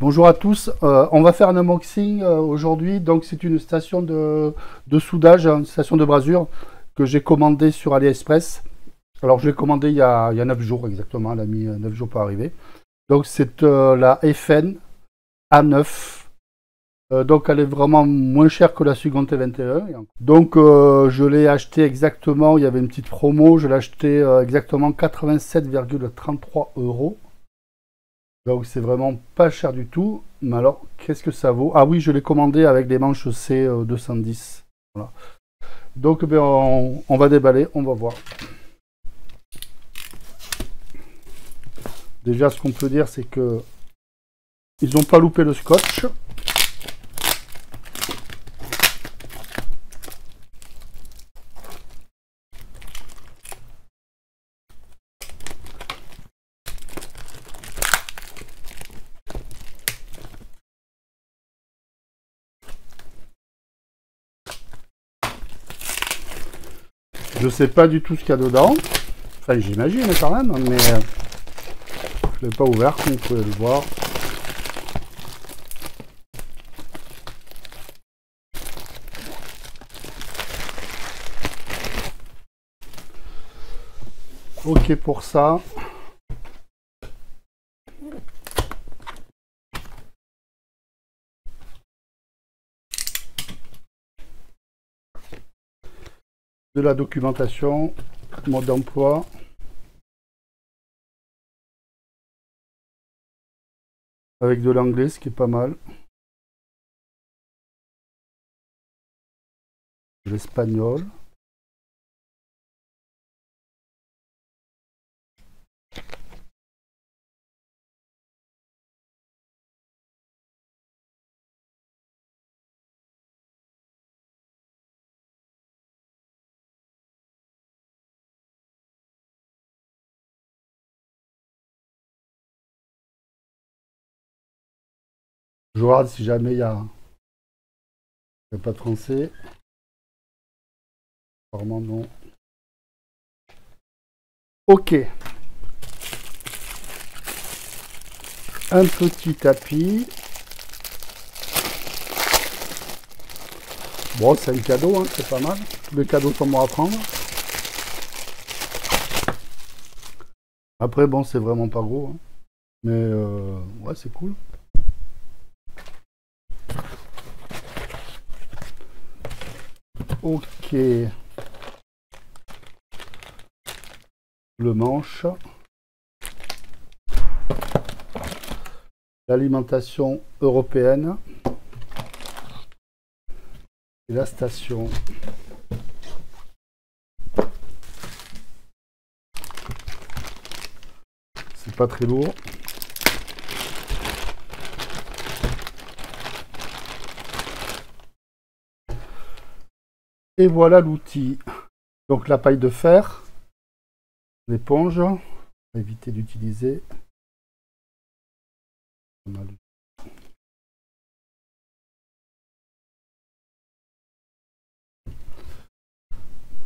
Bonjour à tous, on va faire un unboxing aujourd'hui. Donc c'est une station de soudage, une station de brasure que j'ai commandée sur AliExpress. Alors je l'ai commandée il y a 9 jours exactement, elle a mis 9 jours pour arriver. Donc c'est la FN A9. Donc elle est vraiment moins chère que la Sugon T21. Donc je l'ai acheté exactement, il y avait une petite promo, je l'ai acheté exactement 87,33 €. Donc c'est vraiment pas cher du tout. Mais alors, qu'est-ce que ça vaut? Ah oui, je l'ai commandé avec des manches C210. Voilà. Donc ben, on va déballer, on va voir. Déjà, ce qu'on peut dire, c'est que ils n'ont pas loupé le scotch. Je sais pas du tout ce qu'il y a dedans. Enfin, j'imagine quand même, mais je l'ai pas ouvert, comme vous pouvez le voir. Ok pour ça. De la documentation, mode d'emploi. Avec de l'anglais, ce qui est pas mal. De l'espagnol. Je regarde si jamais il y a pas de français. Apparemment non. Ok. Un petit tapis. Bon, c'est un cadeau, hein, c'est pas mal. Tous les cadeaux sont bons à prendre. Après, bon, c'est vraiment pas gros. Hein. Mais ouais, c'est cool. Ok. Le manche. L'alimentation européenne. Et la station. C'est pas très lourd. Et voilà l'outil. Donc la paille de fer, l'éponge, éviter d'utiliser.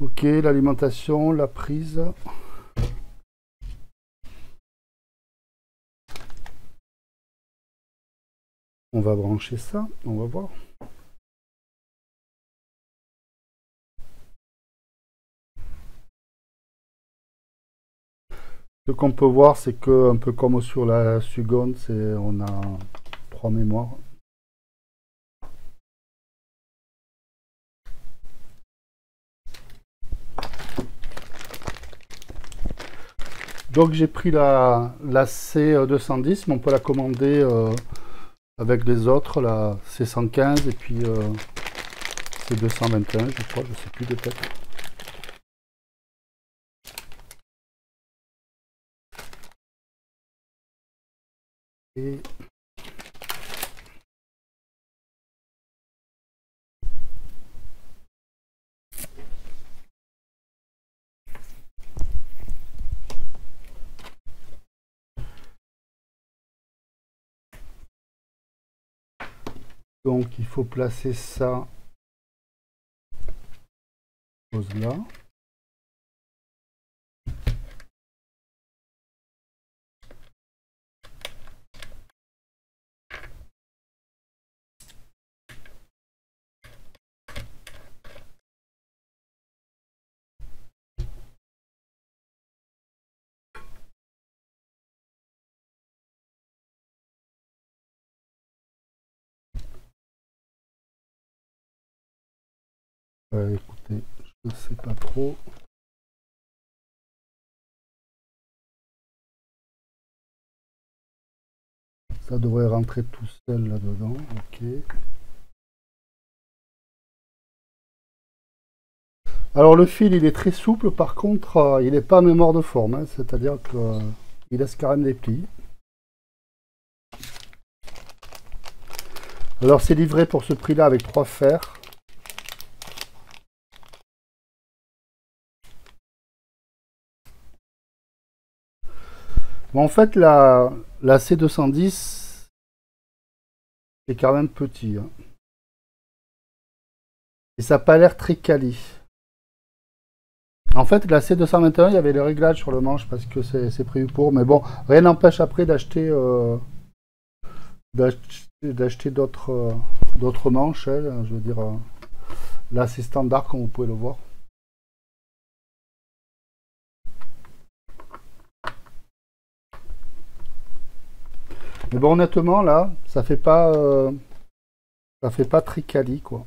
Ok, l'alimentation, la prise. On va brancher ça, on va voir. Ce qu'on peut voir, c'est que un peu comme sur la Sugon, on a 3 mémoires. Donc j'ai pris la C210, mais on peut la commander avec les autres, la C115 et puis C221, je crois, je sais plus de tête. Et donc il faut placer ça là. Écoutez, je ne sais pas trop. Ça devrait rentrer tout seul là-dedans. Ok. Alors le fil, il est très souple. Par contre, il n'est pas mémoire de forme. Hein, c'est-à-dire qu'il laisse quand même des plis. Alors c'est livré pour ce prix-là avec 3 fers. Bon, en fait, la C210 est quand même petit. Hein. Et ça n'a pas l'air très quali. En fait, la C221, il y avait le réglage sur le manche parce que c'est prévu pour. Mais bon, rien n'empêche après d'acheter d'autres manches. Hein, je veux dire, là c'est standard comme vous pouvez le voir. Mais bon, honnêtement, là, ça fait pas très quali, quoi.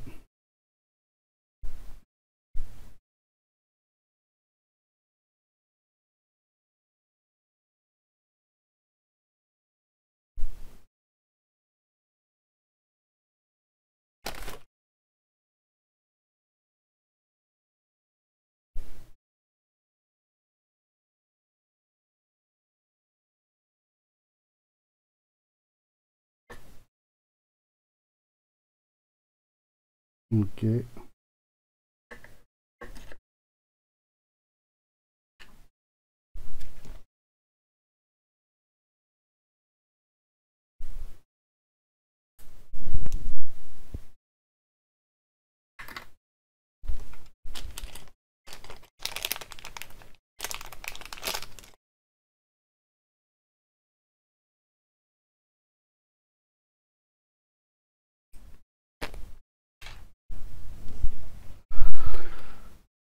Ok.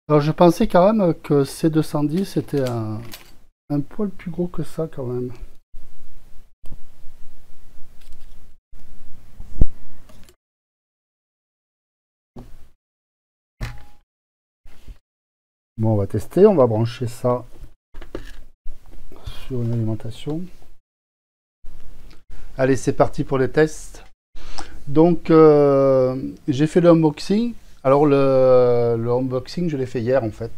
Alors je pensais quand même que C210 était un poil plus gros que ça quand même. Bon, on va tester, on va brancher ça sur une alimentation. Allez, c'est parti pour les tests. Donc, j'ai fait le unboxing. Alors, le unboxing, je l'ai fait hier en fait.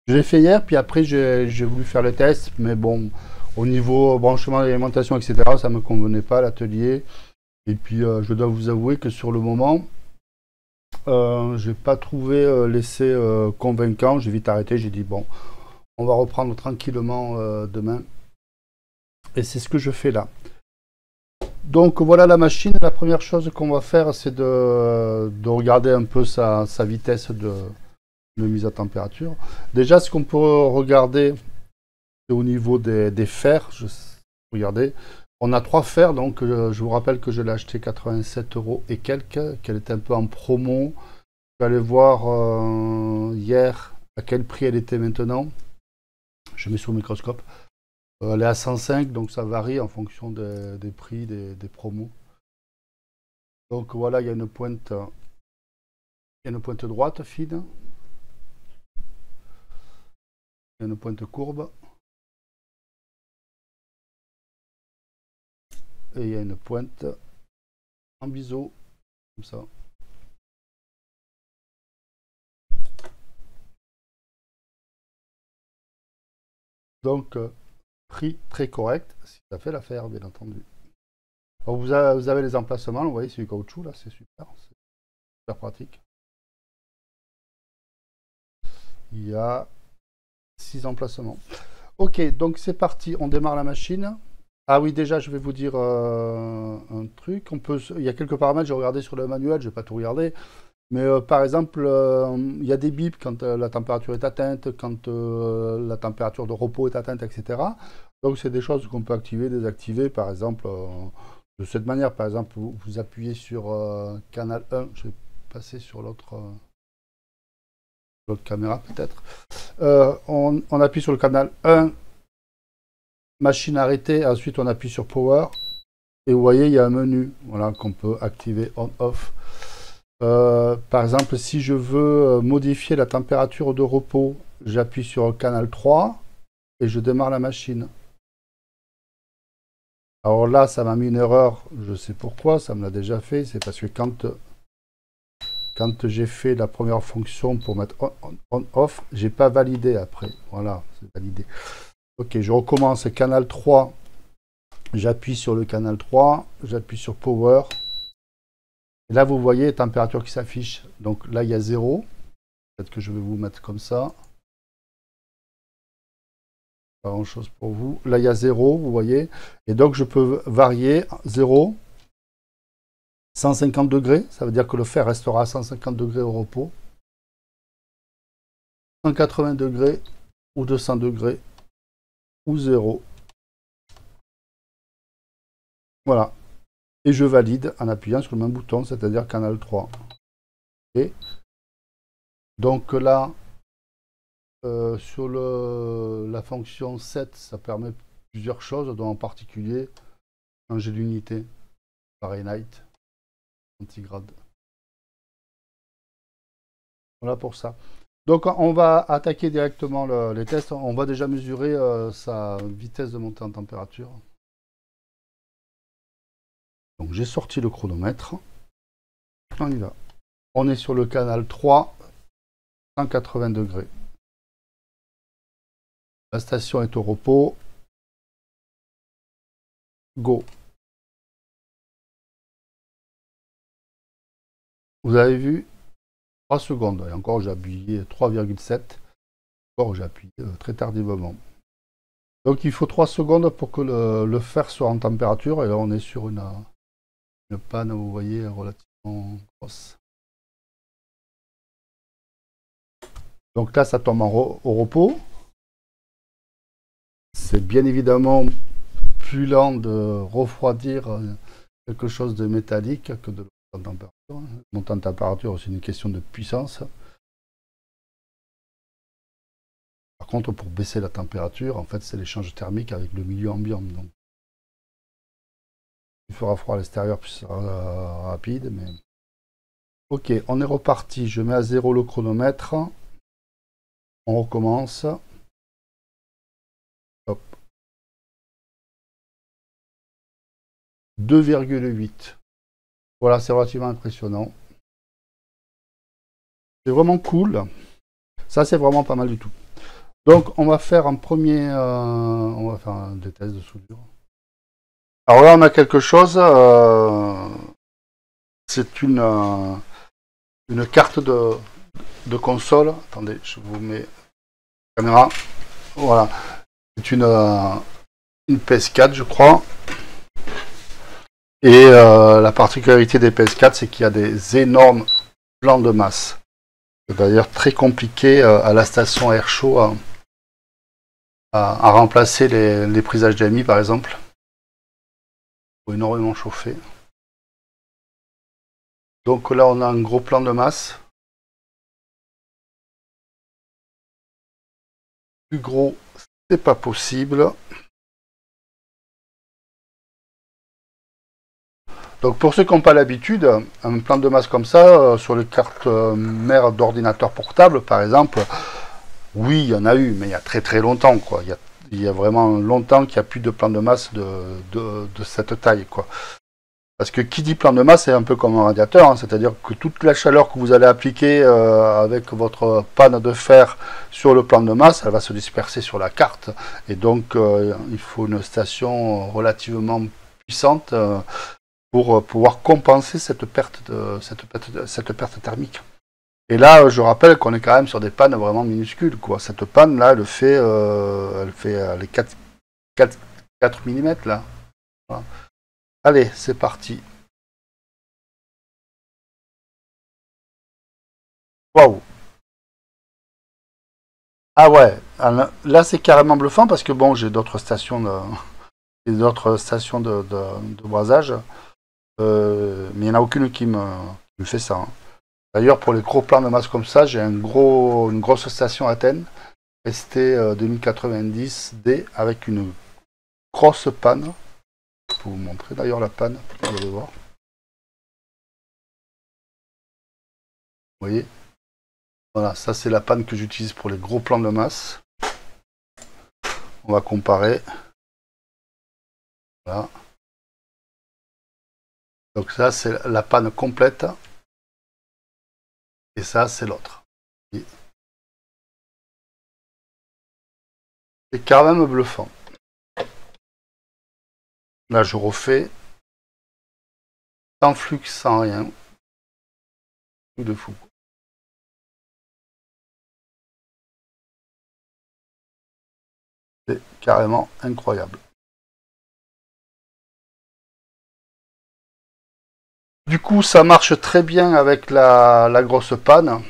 Je l'ai fait hier, puis après, j'ai voulu faire le test. Mais bon, au niveau branchement d'alimentation, etc., ça ne me convenait pas, l'atelier. Et puis, je dois vous avouer que sur le moment, je n'ai pas trouvé l'essai convaincant. J'ai vite arrêté. J'ai dit, bon, on va reprendre tranquillement demain. Et c'est ce que je fais là. Donc voilà la machine. La première chose qu'on va faire, c'est de regarder un peu sa vitesse de mise à température. Déjà, ce qu'on peut regarder, c'est au niveau des fers. Regardez, on a 3 fers. Donc je vous rappelle que je l'ai acheté 87 € et quelques, qu'elle était un peu en promo. Je vais aller voir hier à quel prix elle était maintenant. Je mets sur le microscope. Elle est à 105, donc ça varie en fonction des prix, des promos. Donc voilà, il y a une pointe droite fine. Il y a une pointe courbe. Et il y a une pointe en biseau, comme ça. Donc, prix très correct, si ça fait l'affaire, bien entendu. Alors, vous avez les emplacements, vous voyez, c'est du caoutchouc, là, c'est super pratique. Il y a 6 emplacements. Ok, donc c'est parti, on démarre la machine. Ah oui, déjà, je vais vous dire un truc. Il y a quelques paramètres, j'ai regardé sur le manuel, je vais pas tout regarder. Mais par exemple, il y a des bips quand la température est atteinte, quand la température de repos est atteinte, etc. Donc, c'est des choses qu'on peut activer, désactiver. Par exemple, de cette manière, par exemple, vous appuyez sur canal 1. Je vais passer sur l'autre caméra, peut-être. On appuie sur le canal 1, machine arrêtée. Ensuite, on appuie sur Power. Et vous voyez, il y a un menu voilà, qu'on peut activer on-off. Par exemple, si je veux modifier la température de repos, j'appuie sur le canal 3 et je démarre la machine. Alors là, ça m'a mis une erreur, je sais pourquoi, ça me l'a déjà fait, c'est parce que quand j'ai fait la première fonction pour mettre on-off, j'ai pas validé après. Voilà, c'est validé. Ok, je recommence canal 3, j'appuie sur le canal 3, j'appuie sur Power. Et là, vous voyez, température qui s'affiche. Donc là, il y a 0. Peut-être que je vais vous mettre comme ça. Pas grand-chose pour vous. Là, il y a 0, vous voyez. Et donc, je peux varier 0, 150 degrés. Ça veut dire que le fer restera à 150 degrés au repos. 180 degrés ou 200 degrés ou 0. Voilà. Et je valide en appuyant sur le même bouton, c'est-à-dire canal 3. Et donc là, sur la fonction 7, ça permet plusieurs choses, dont en particulier changer l'unité Fahrenheit, centigrade. Voilà pour ça. Donc on va attaquer directement les tests. On va déjà mesurer sa vitesse de montée en température. Donc j'ai sorti le chronomètre. On y va. On est sur le canal 3, 180 degrés. La station est au repos. Go. Vous avez vu 3 secondes. Et encore, j'ai appuyé 3,7. Encore, j'ai appuyé très tardivement. Donc, il faut 3 secondes pour que le fer soit en température. Et là, on est sur une panne, vous voyez, relativement grosse. Donc là, ça tombe au repos. C'est bien évidemment plus lent de refroidir quelque chose de métallique que de l'eau en température. Monter en température, c'est une question de puissance. Par contre, pour baisser la température, en fait, c'est l'échange thermique avec le milieu ambiant. Donc, il fera froid à l'extérieur, puis ça sera rapide. Mais... Ok, on est reparti. Je mets à 0 le chronomètre. On recommence. Hop. 2,8. Voilà, c'est relativement impressionnant. C'est vraiment cool. Ça, c'est vraiment pas mal du tout. Donc, on va faire un premier... on va faire des tests de soudure. Alors là, on a quelque chose. C'est une carte de console. Attendez, je vous mets la caméra. Voilà. C'est une PS4, je crois. Et la particularité des PS4, c'est qu'il y a des énormes plans de masse. C'est d'ailleurs très compliqué à la station air chaud à remplacer les prises HDMI, par exemple. Il faut énormément chauffer. Donc là, on a un gros plan de masse. Plus gros, c'est pas possible. Donc pour ceux qui n'ont pas l'habitude, un plan de masse comme ça, sur les cartes mères d'ordinateur portable par exemple, oui, il y en a eu, mais il y a très très longtemps, quoi. Il y a vraiment longtemps qu'il n'y a plus de plan de masse de cette taille, quoi. Parce que qui dit plan de masse, c'est un peu comme un radiateur, hein, c'est-à-dire que toute la chaleur que vous allez appliquer avec votre panne de fer sur le plan de masse, elle va se disperser sur la carte. Et donc, il faut une station relativement puissante pour pouvoir compenser cette perte thermique. Et là, je rappelle qu'on est quand même sur des pannes vraiment minuscules, quoi. Cette panne là, elle fait les 4 mm là. Voilà. Allez, c'est parti. Waouh. Ah ouais, là c'est carrément bluffant parce que bon, j'ai d'autres stations de brasage, mais il n'y en a aucune qui me fait ça, hein. D'ailleurs, pour les gros plans de masse comme ça, j'ai une grosse station Athènes, ST 2090D, avec une grosse panne. Je peux vous montrer d'ailleurs la panne, vous allez voir. Vous voyez? Voilà, ça c'est la panne que j'utilise pour les gros plans de masse. On va comparer. Voilà. Donc ça c'est la panne complète. Et ça c'est l'autre. C'est quand même bluffant. Là je refais. Sans flux, sans rien. Tout de fou. C'est carrément incroyable. Du coup, ça marche très bien avec la grosse panne.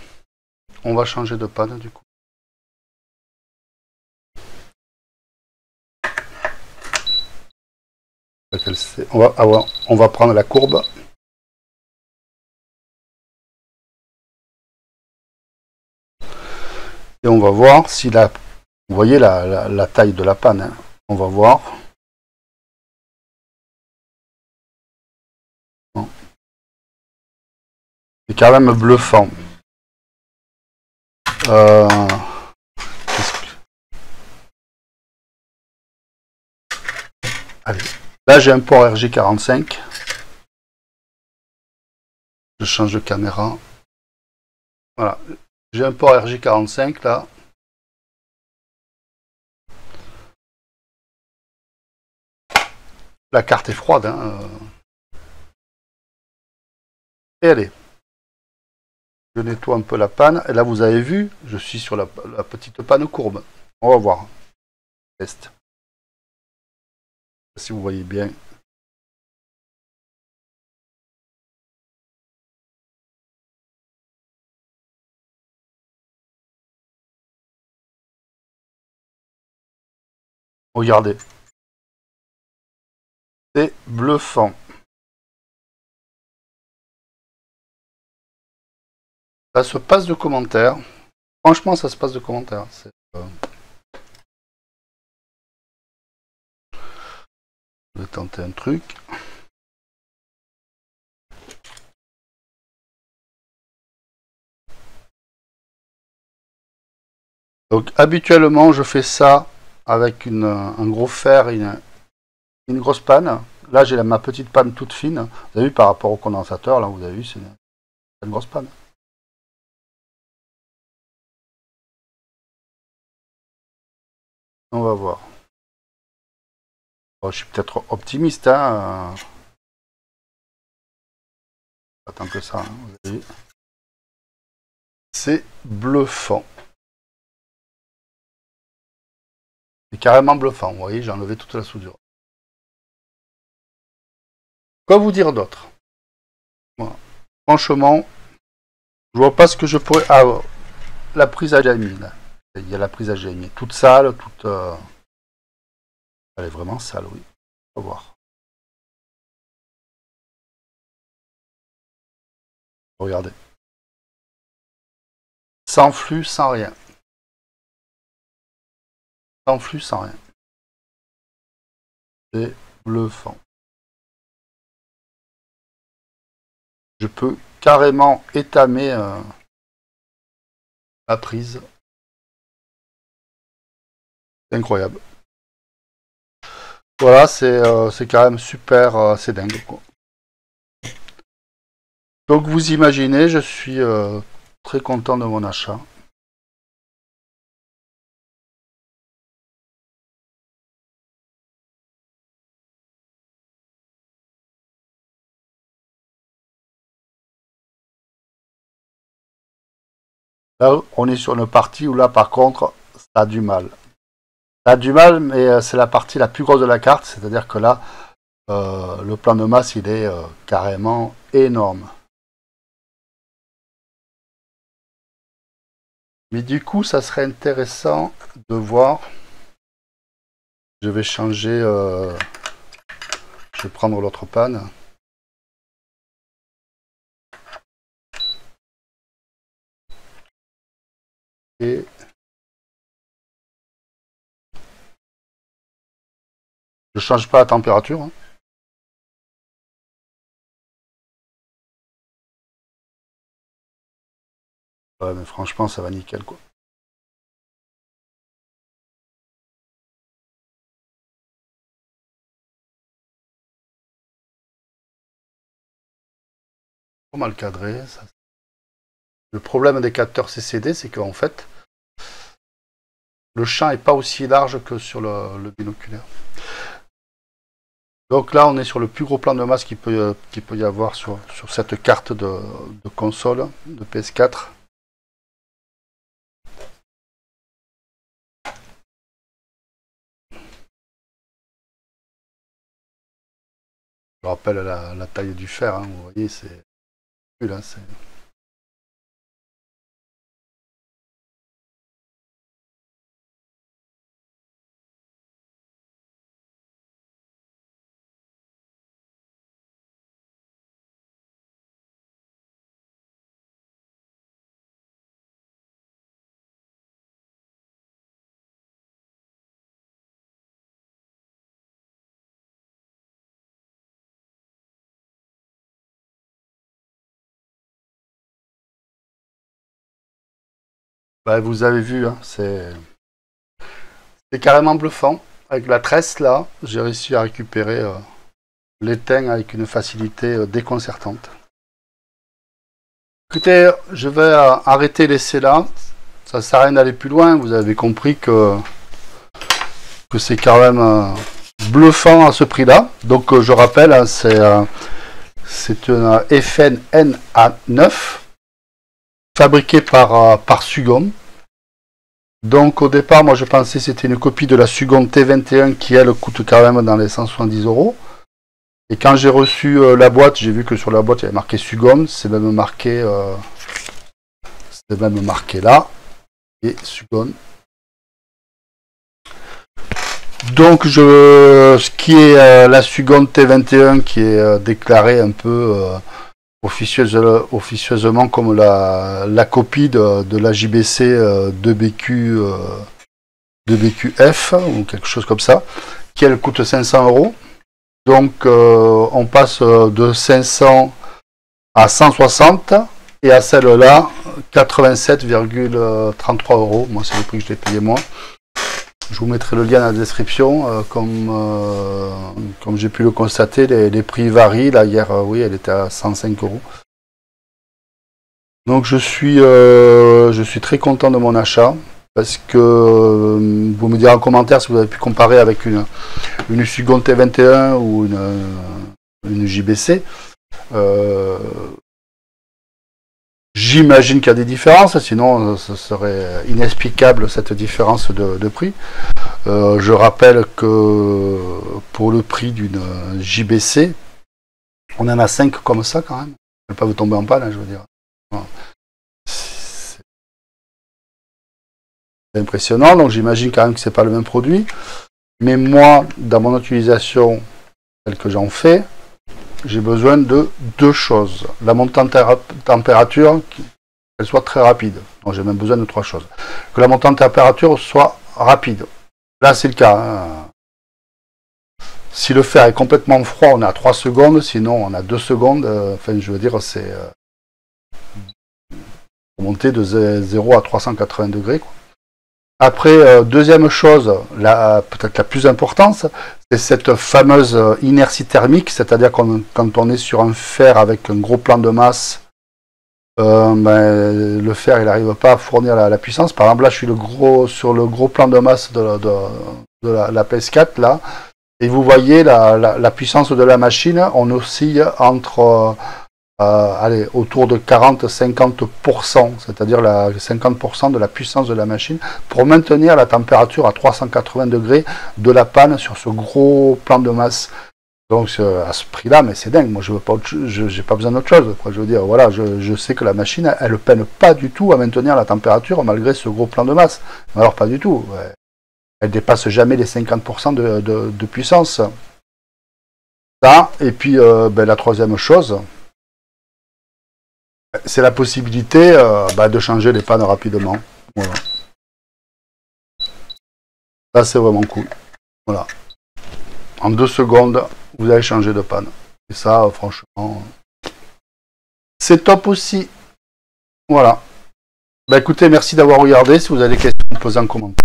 On va changer de panne du coup. On va prendre la courbe. Et on va voir si la... Vous voyez la taille de la panne. Hein. On va voir. C'est quand même bluffant. Allez. Là, j'ai un port RG45. Je change de caméra. Voilà. J'ai un port RG45 là. La carte est froide. Hein. Et allez. Je nettoie un peu la panne. Et là, vous avez vu, je suis sur la petite panne courbe. On va voir. Test. Si vous voyez bien. Regardez. C'est bluffant. Ça se passe de commentaires. Franchement, ça se passe de commentaires. Je vais tenter un truc. Donc habituellement, je fais ça avec un gros fer et une grosse panne. Là, j'ai ma petite panne toute fine. Vous avez vu par rapport au condensateur, là, vous avez vu, c'est une grosse panne. On va voir. Bon, je suis peut-être optimiste, hein. Pas tant que ça, hein, vous avez vu. C'est bluffant. C'est carrément bluffant, vous voyez, j'ai enlevé toute la soudure. Quoi vous dire d'autre? Voilà. Franchement, je vois pas ce que je pourrais... Ah, la prise HDMI, là. Il y a la prise HDMI. Toute sale, toute... Elle est vraiment sale, oui. On va voir. Regardez. Sans flux, sans rien. Sans flux, sans rien. C'est bluffant. Je peux carrément étamer la prise. C'est incroyable. Voilà, c'est quand même super, c'est dingue, quoi. Donc vous imaginez, je suis très content de mon achat. Là, on est sur une partie où là, par contre, ça a du mal. Ça a du mal, mais c'est la partie la plus grosse de la carte, c'est-à-dire que là, le plan de masse, il est carrément énorme. Mais du coup, ça serait intéressant de voir. Je vais changer. Je vais prendre l'autre panne. Et je change pas la température. Hein. Ouais, mais franchement, ça va nickel, quoi. Pas mal cadré. Ça. Le problème des capteurs CCD, c'est qu'en fait, le champ n'est pas aussi large que sur le binoculaire. Donc là, on est sur le plus gros plan de masse qu'il peut y avoir sur cette carte de console de PS4. Je rappelle la taille du fer, hein, vous voyez, c'est... Là, c'est... Bah, vous avez vu, hein, c'est carrément bluffant. Avec la tresse, là, j'ai réussi à récupérer l'étain avec une facilité déconcertante. Écoutez, je vais arrêter l'essai là. Ça sert à rien d'aller plus loin. Vous avez compris que c'est quand même bluffant à ce prix-là. Donc je rappelle, hein, c'est un FN NA9 fabriqué par Sugom. Donc au départ, moi je pensais que c'était une copie de la Sugom T21 qui elle coûte quand même dans les 170 €. Et quand j'ai reçu la boîte, j'ai vu que sur la boîte il y avait marqué Sugom, c'est même marqué là, et Sugom. Donc ce qui est la Sugom T21 qui est déclarée un peu officieusement comme la copie de la JBC 2BQF ou quelque chose comme ça, qui elle coûte 500 €. Donc on passe de 500 à 160 et à celle-là 87,33 €. Moi c'est le prix que je l'ai payé moi. Je vous mettrai le lien dans la description. Comme j'ai pu le constater, les prix varient. Là hier, oui, elle était à 105 €. Donc je suis très content de mon achat. Parce que vous me direz en commentaire si vous avez pu comparer avec une Sugom T21 ou une JBC. J'imagine qu'il y a des différences, sinon ce serait inexplicable cette différence de prix. Je rappelle que pour le prix d'une JBC, on en a 5 comme ça quand même. Ne pas vous tomber en panne, hein, je veux dire. C'est impressionnant, donc j'imagine quand même que c'est pas le même produit. Mais moi, dans mon utilisation telle que j'en fais, j'ai besoin de deux choses. La montée en température, qu'elle soit très rapide. Donc j'ai même besoin de trois choses. Que la montée en température soit rapide. Là, c'est le cas. Hein. Si le fer est complètement froid, on est à 3 secondes. Sinon, on a 2 secondes. Enfin, je veux dire, c'est monter de 0 à 380 degrés. Quoi. Après, deuxième chose, peut-être la plus importante, c'est cette fameuse inertie thermique, c'est-à-dire quand on est sur un fer avec un gros plan de masse, le fer il n'arrive pas à fournir la puissance. Par exemple, là je suis sur le gros plan de masse de la PS4, là, et vous voyez la puissance de la machine, on oscille entre... allez, autour de 40-50%, c'est-à-dire 50% de la puissance de la machine, pour maintenir la température à 380 degrés de la panne sur ce gros plan de masse. Donc à ce prix-là, mais c'est dingue, moi je veux pas j'ai pas besoin d'autre chose. Quoi. Je veux dire, voilà, je sais que la machine, elle ne peine pas du tout à maintenir la température malgré ce gros plan de masse. Alors pas du tout, ouais. Elle dépasse jamais les 50% de puissance. Ça, et puis la troisième chose, c'est la possibilité de changer les pannes rapidement. Voilà. Ça, c'est vraiment cool. Voilà. En 2 secondes, vous allez changer de panne. Et ça, franchement, c'est top aussi. Voilà. Bah écoutez, merci d'avoir regardé. Si vous avez des questions, posez en commentaire.